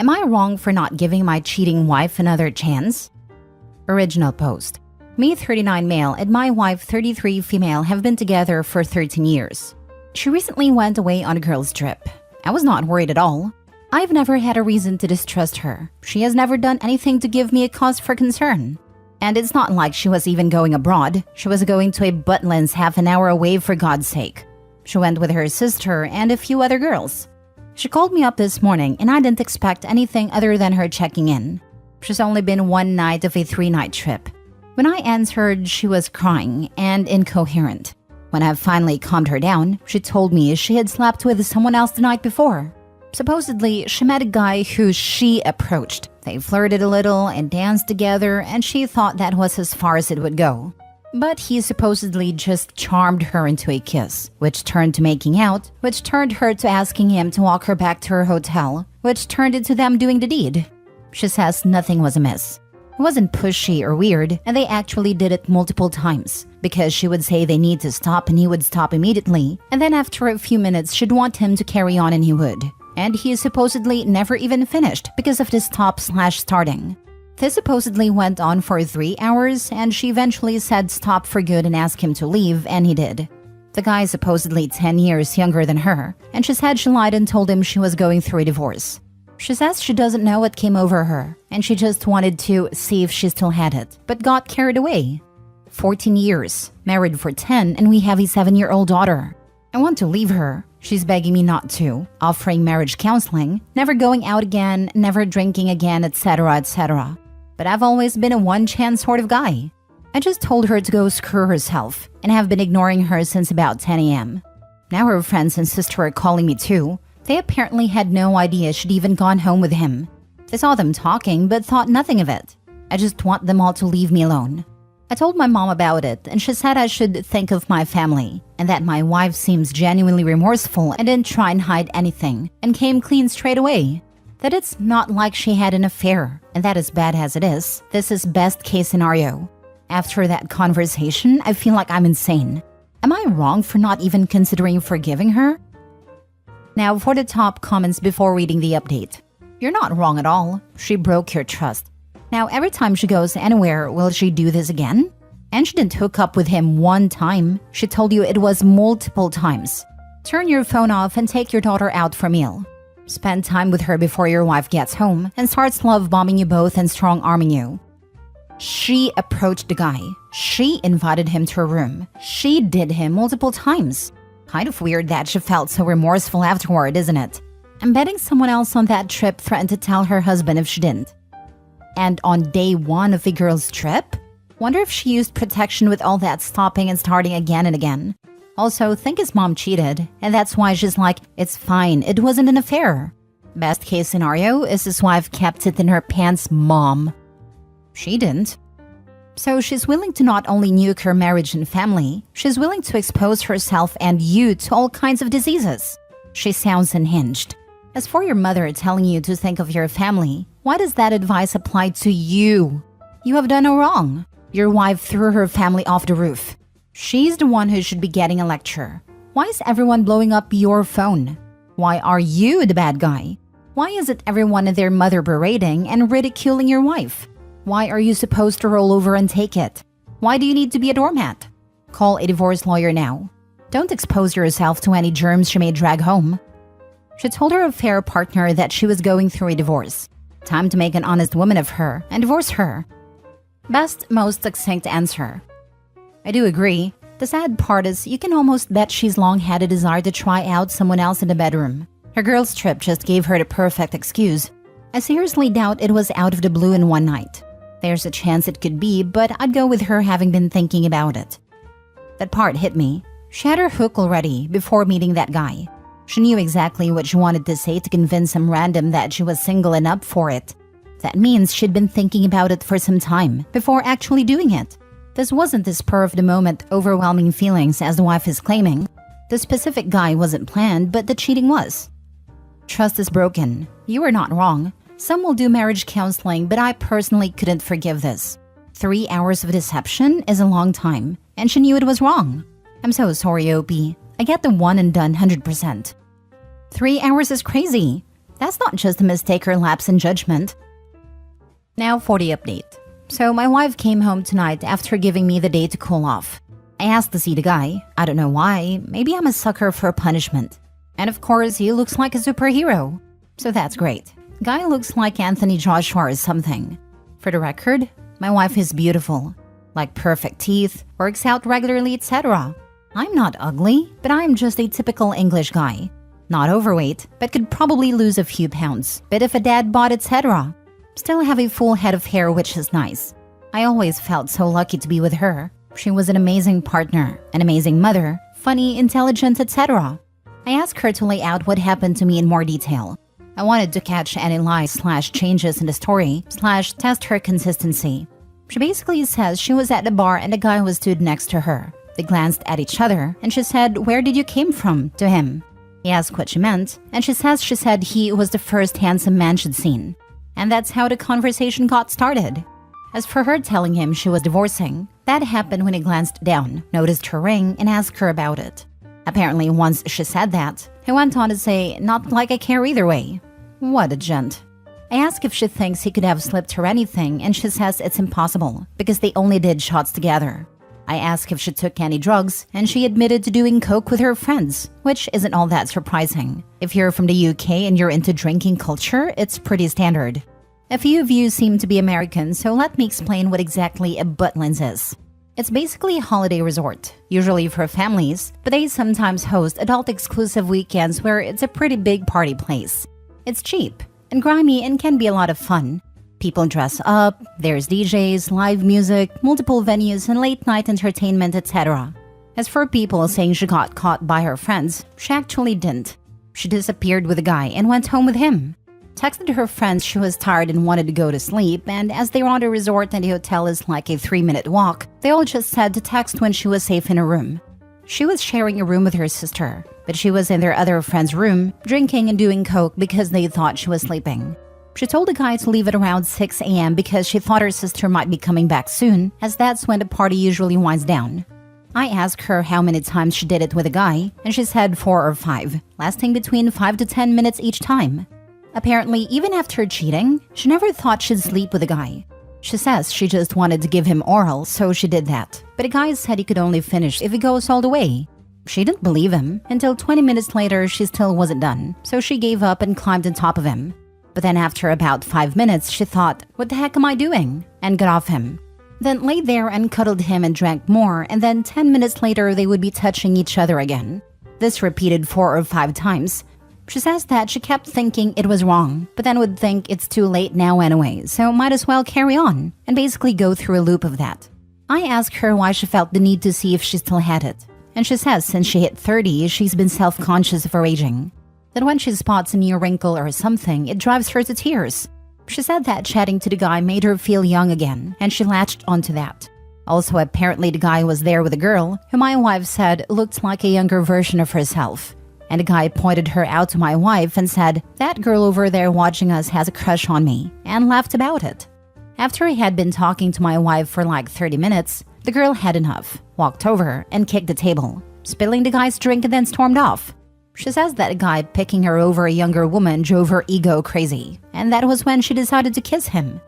Am I wrong for not giving my cheating wife another chance? Original post. Me 39 male and my wife 33 female have been together for 13 years. She recently went away on a girls' trip. I was not worried at all. I've never had a reason to distrust her. She has never done anything to give me a cause for concern. And it's not like she was even going abroad. She was going to a Butlins half an hour away, for God's sake. She went with her sister and a few other girls. She called me up this morning and I didn't expect anything other than her checking in. She's only been one night of a 3-night trip. When I answered, she was crying and incoherent. When I finally calmed her down, she told me she had slept with someone else the night before. Supposedly, she met a guy who she approached. They flirted a little and danced together, and she thought that was as far as it would go. But he supposedly just charmed her into a kiss, which turned to making out, which turned her to asking him to walk her back to her hotel, which turned into them doing the deed. She says nothing was amiss. It wasn't pushy or weird, and they actually did it multiple times, because she would say they need to stop and he would stop immediately, and then after a few minutes she'd want him to carry on and he would. And he supposedly never even finished because of the stop/starting. This supposedly went on for 3 hours, and she eventually said stop for good and asked him to leave, and he did. The guy is supposedly 10 years younger than her, and she said she lied and told him she was going through a divorce. She says she doesn't know what came over her, and she just wanted to see if she still had it, but got carried away. 14 years, married for 10, and we have a 7-year-old daughter. I want to leave her. She's begging me not to, offering marriage counseling, never going out again, never drinking again, etc., etc. But I've always been a one-chance sort of guy. I just told her to go screw herself, and have been ignoring her since about 10 a.m. Now her friends and sister are calling me too. They apparently had no idea she'd even gone home with him. They saw them talking but thought nothing of it. I just want them all to leave me alone. I told my mom about it, and she said I should think of my family, and that my wife seems genuinely remorseful and didn't try and hide anything, and came clean straight away. That it's not like she had an affair, and that as bad as it is, this is best case scenario. After that conversation, I feel like I'm insane. Am I wrong for not even considering forgiving her? Now for the top comments before reading the update. You're not wrong at all. She broke your trust. Now every time she goes anywhere, will she do this again? And she didn't hook up with him one time. She told you it was multiple times. Turn your phone off and take your daughter out for a meal. Spend time with her before your wife gets home and starts love bombing you both and strong-arming you. She approached the guy. She invited him to her room. She did him multiple times. Kind of weird that she felt so remorseful afterward, isn't it? I'm betting someone else on that trip threatened to tell her husband if she didn't. And on day 1 of the girl's trip? Wonder if she used protection with all that stopping and starting again and again. Also, think his mom cheated, and that's why she's like, it's fine, it wasn't an affair. Best case scenario is his wife kept it in her pants, mom. She didn't. So she's willing to not only nuke her marriage and family, she's willing to expose herself and you to all kinds of diseases. She sounds unhinged. As for your mother telling you to think of your family, why does that advice apply to you? You have done no wrong. Your wife threw her family off the roof. She's the one who should be getting a lecture. Why is everyone blowing up your phone? Why are you the bad guy? Why is it everyone and their mother berating and ridiculing your wife? Why are you supposed to roll over and take it? Why do you need to be a doormat? Call a divorce lawyer now. Don't expose yourself to any germs she may drag home. She told her affair partner that she was going through a divorce. Time to make an honest woman of her and divorce her. Best, most succinct answer. I do agree. The sad part is you can almost bet she's long had a desire to try out someone else in the bedroom. Her girls' trip just gave her the perfect excuse. I seriously doubt it was out of the blue in one night. There's a chance it could be, but I'd go with her having been thinking about it. That part hit me. She had her hook already before meeting that guy. She knew exactly what she wanted to say to convince some random that she was single and up for it. That means she'd been thinking about it for some time before actually doing it. This wasn't the spur of the moment overwhelming feelings as the wife is claiming. The specific guy wasn't planned, but the cheating was. Trust is broken. You are not wrong. Some will do marriage counseling, but I personally couldn't forgive this. 3 hours of deception is a long time, and she knew it was wrong. I'm so sorry, OP. I get the one and done 100%. 3 hours is crazy. That's not just a mistake or lapse in judgment. Now for the update. So my wife came home tonight after giving me the day to cool off. I asked to see the guy. I don't know why. Maybe I'm a sucker for punishment. And of course, he looks like a superhero. So that's great. Guy looks like Anthony Joshua or something. For the record, my wife is beautiful. Like perfect teeth, works out regularly, etc. I'm not ugly, but I'm just a typical English guy. Not overweight, but could probably lose a few pounds. Bit of a dad bod, etc. Still have a full head of hair, which is nice. I always felt so lucky to be with her. She was an amazing partner, an amazing mother, funny, intelligent, etc. I asked her to lay out what happened to me in more detail. I wanted to catch any lies/changes in the story/test her consistency. She basically says she was at the bar and a guy was stood next to her. They glanced at each other and she said, "Where did you came from?" to him. He asked what she meant and she said he was the first handsome man she'd seen. And that's how the conversation got started. As for her telling him she was divorcing, that happened when he glanced down, noticed her ring, and asked her about it. Apparently once she said that, he went on to say, "Not like I care either way." What a gent. I asked if she thinks he could have slipped her anything and she says it's impossible because they only did shots together. I asked if she took any drugs and she admitted to doing coke with her friends, which isn't all that surprising. If you're from the UK and you're into drinking culture, it's pretty standard. A few of you seem to be American, so let me explain what exactly a Butlins is. It's basically a holiday resort, usually for families, but they sometimes host adult-exclusive weekends where it's a pretty big party place. It's cheap and grimy and can be a lot of fun. People dress up, there's DJs, live music, multiple venues, and late-night entertainment, etc. As for people saying she got caught by her friends, she actually didn't. She disappeared with a guy and went home with him. Texted her friends she was tired and wanted to go to sleep, and as they were on the resort and the hotel is like a 3-minute walk, they all just said to text when she was safe in her room. She was sharing a room with her sister, but she was in their other friend's room, drinking and doing coke because they thought she was sleeping. She told the guy to leave at around 6 a.m. because she thought her sister might be coming back soon, as that's when the party usually winds down. I asked her how many times she did it with a guy, and she said 4 or 5, lasting between 5 to 10 minutes each time. Apparently, even after cheating, she never thought she'd sleep with a guy. She says she just wanted to give him oral, so she did that. But the guy said he could only finish if he goes all the way. She didn't believe him, until 20 minutes later she still wasn't done, so she gave up and climbed on top of him. But then after about 5 minutes, she thought, "What the heck am I doing?" and got off him. Then laid there and cuddled him and drank more, and then 10 minutes later they would be touching each other again. This repeated 4 or 5 times. She says that she kept thinking it was wrong, but then would think it's too late now anyway, so might as well carry on, and basically go through a loop of that. I asked her why she felt the need to see if she still had it, and she says since she hit 30, she's been self-conscious of her aging. That when she spots a new wrinkle or something, it drives her to tears. She said that chatting to the guy made her feel young again, and she latched onto that. Also, apparently the guy was there with a girl, who my wife said looked like a younger version of herself. And the guy pointed her out to my wife and said, "That girl over there watching us has a crush on me," and laughed about it. After he had been talking to my wife for like 30 minutes, the girl had enough, walked over, and kicked the table, spilling the guy's drink and then stormed off. She says that a guy picking her over a younger woman drove her ego crazy, and that was when she decided to kiss him.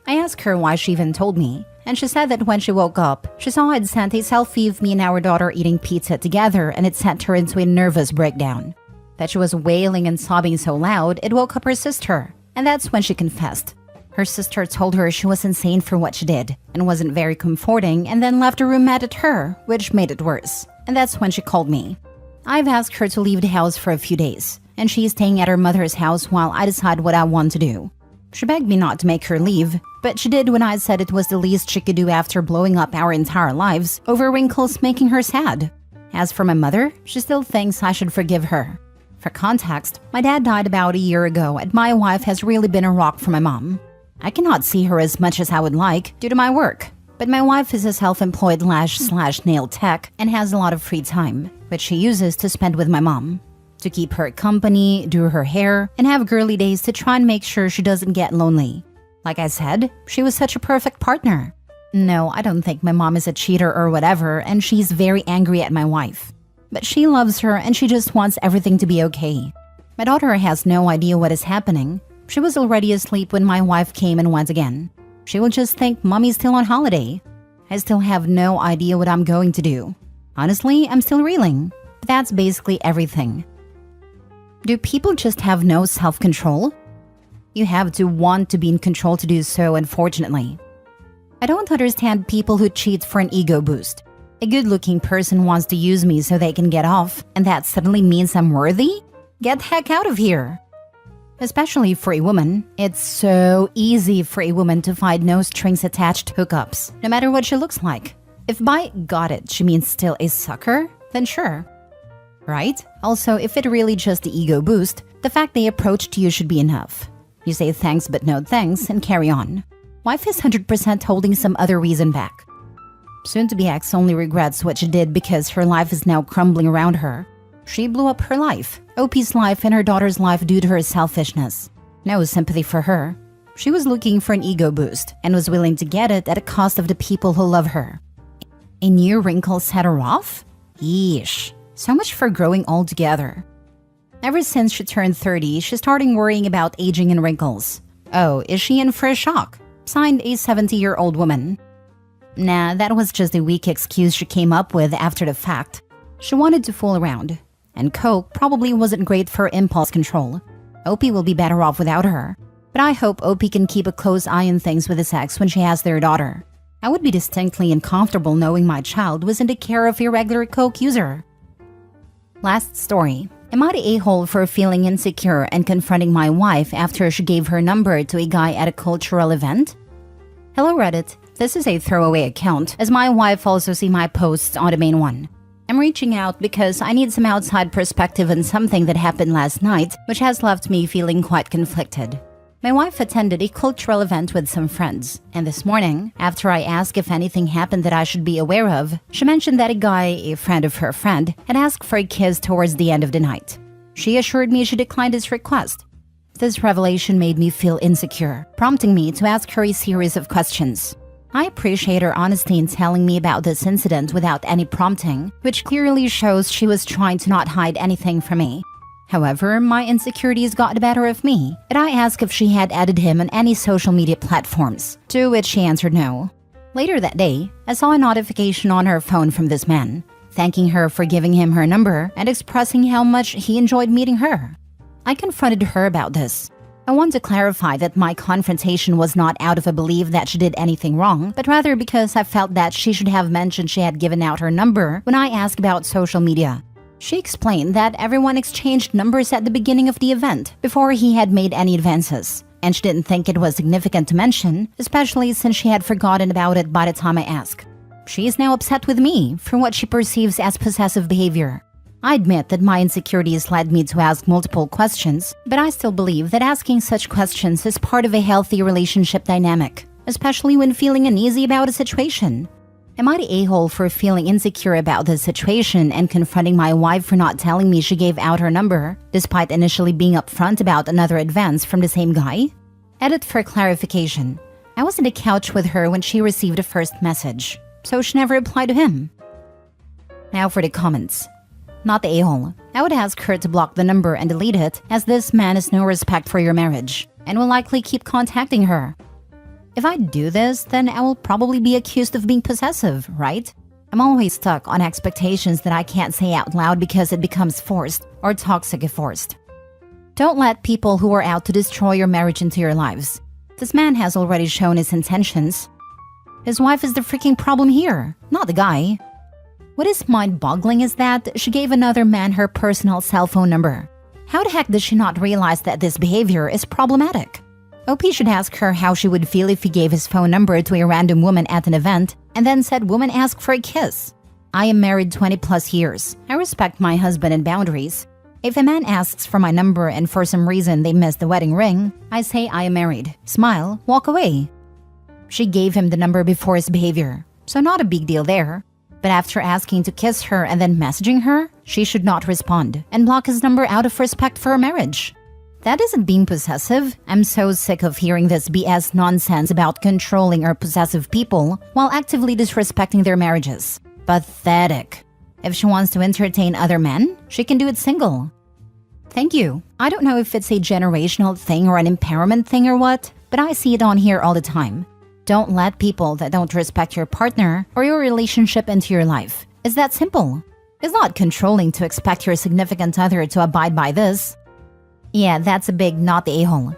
I asked her why she even told me, and she said that when she woke up, she saw I'd sent a selfie of me and our daughter eating pizza together and it sent her into a nervous breakdown. That she was wailing and sobbing so loud, it woke up her sister, and that's when she confessed. Her sister told her she was insane for what she did, and wasn't very comforting, and then left the room mad at her, which made it worse, and that's when she called me. I've asked her to leave the house for a few days, and she's staying at her mother's house while I decide what I want to do. She begged me not to make her leave, but she did when I said it was the least she could do after blowing up our entire lives over Wrinkles making her sad. As for my mother, she still thinks I should forgive her. For context, my dad died about a year ago and my wife has really been a rock for my mom. I cannot see her as much as I would like due to my work, but my wife is a self-employed lash/nail tech and has a lot of free time, which she uses to spend with my mom. To keep her company, do her hair, and have girly days to try and make sure she doesn't get lonely. Like I said, she was such a perfect partner. No, I don't think my mom is a cheater or whatever, and she's very angry at my wife. But she loves her and she just wants everything to be okay. My daughter has no idea what is happening. She was already asleep when my wife came and went again. She will just think mommy's still on holiday. I still have no idea what I'm going to do. Honestly, I'm still reeling. But that's basically everything. Do people just have no self-control? You have to want to be in control to do so, unfortunately. I don't understand people who cheat for an ego boost. A good-looking person wants to use me so they can get off, and that suddenly means I'm worthy? Get the heck out of here! Especially for a woman, it's so easy for a woman to find no-strings-attached hookups, no matter what she looks like. If by got it she means still a sucker, then sure. Right? Also, if it really just the ego boost, the fact they approached you should be enough. You say thanks but no thanks and carry on. Wife is 100% holding some other reason back. Soon-to-be ex only regrets what she did because her life is now crumbling around her. She blew up her life, OP's life and her daughter's life due to her selfishness. No sympathy for her. She was looking for an ego boost and was willing to get it at the cost of the people who love her. A new wrinkle set her off? Yeesh. So much for growing old together. Ever since she turned 30, she's starting worrying about aging and wrinkles. Oh, is she in for a shock? Signed, a 70-year-old woman. Nah, that was just a weak excuse she came up with after the fact. She wanted to fool around. And coke probably wasn't great for impulse control. OP will be better off without her. But I hope OP can keep a close eye on things with his ex when she has their daughter. I would be distinctly uncomfortable knowing my child was in the care of a regular coke user. Last story. Am I the a-hole for feeling insecure and confronting my wife after she gave her number to a guy at a cultural event? Hello Reddit. This is a throwaway account, as my wife also see my posts on the main one. I'm reaching out because I need some outside perspective on something that happened last night, which has left me feeling quite conflicted. My wife attended a cultural event with some friends, and this morning, after I asked if anything happened that I should be aware of, she mentioned that a guy, a friend of her friend, had asked for a kiss towards the end of the night. She assured me she declined his request. This revelation made me feel insecure, prompting me to ask her a series of questions. I appreciate her honesty in telling me about this incident without any prompting, which clearly shows she was trying to not hide anything from me. However, my insecurities got the better of me, and I asked if she had added him on any social media platforms, to which she answered no. Later that day, I saw a notification on her phone from this man, thanking her for giving him her number and expressing how much he enjoyed meeting her. I confronted her about this. I want to clarify that my confrontation was not out of a belief that she did anything wrong, but rather because I felt that she should have mentioned she had given out her number when I asked about social media. She explained that everyone exchanged numbers at the beginning of the event before he had made any advances, and she didn't think it was significant to mention, especially since she had forgotten about it by the time I asked. She is now upset with me for what she perceives as possessive behavior. I admit that my insecurities led me to ask multiple questions, but I still believe that asking such questions is part of a healthy relationship dynamic, especially when feeling uneasy about a situation. Am I the a-hole for feeling insecure about this situation and confronting my wife for not telling me she gave out her number, despite initially being upfront about another advance from the same guy? Edit for clarification. I was on the couch with her when she received the first message, so she never replied to him. Now for the comments. Not the a-hole. I would ask her to block the number and delete it, as this man has no respect for your marriage, and will likely keep contacting her. If I do this, then I will probably be accused of being possessive, right? I'm always stuck on expectations that I can't say out loud because it becomes forced, or toxic if forced. Don't let people who are out to destroy your marriage into your lives. This man has already shown his intentions. His wife is the freaking problem here, not the guy. What is mind-boggling is that she gave another man her personal cell phone number. How the heck does she not realize that this behavior is problematic? OP should ask her how she would feel if he gave his phone number to a random woman at an event and then said woman ask for a kiss. I am married 20 plus years. I respect my husband and boundaries. If a man asks for my number and for some reason they miss the wedding ring, I say I am married, smile, walk away. She gave him the number before his behavior, so not a big deal there. But after asking to kiss her and then messaging her, she should not respond and block his number out of respect for her marriage. That isn't being possessive. I'm so sick of hearing this BS nonsense about controlling or possessive people while actively disrespecting their marriages. Pathetic. If she wants to entertain other men, she can do it single. Thank you. I don't know if it's a generational thing or an empowerment thing or what, but I see it on here all the time. Don't let people that don't respect your partner or your relationship into your life. It's that simple. It's not controlling to expect your significant other to abide by this. Yeah, that's a big not the a-hole.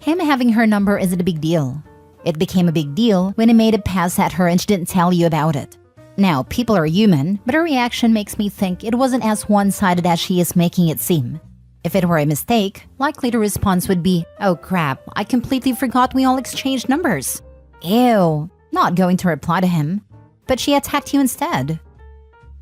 Him having her number isn't a big deal. It became a big deal when he made a pass at her and she didn't tell you about it. Now, people are human, but her reaction makes me think it wasn't as one-sided as she is making it seem. If it were a mistake, likely the response would be, "Oh crap, I completely forgot we all exchanged numbers." Ew, not going to reply to him. But she attacked you instead.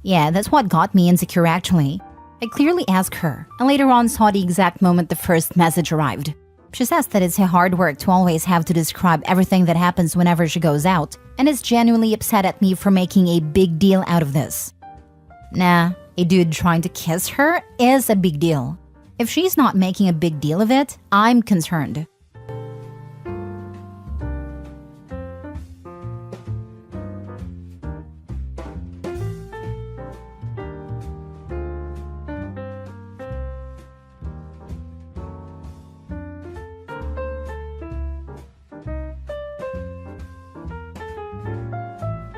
Yeah, that's what got me insecure actually. I clearly asked her, and later on saw the exact moment the first message arrived. She says that it's a hard work to always have to describe everything that happens whenever she goes out, and is genuinely upset at me for making a big deal out of this. Nah, a dude trying to kiss her is a big deal. If she's not making a big deal of it, I'm concerned.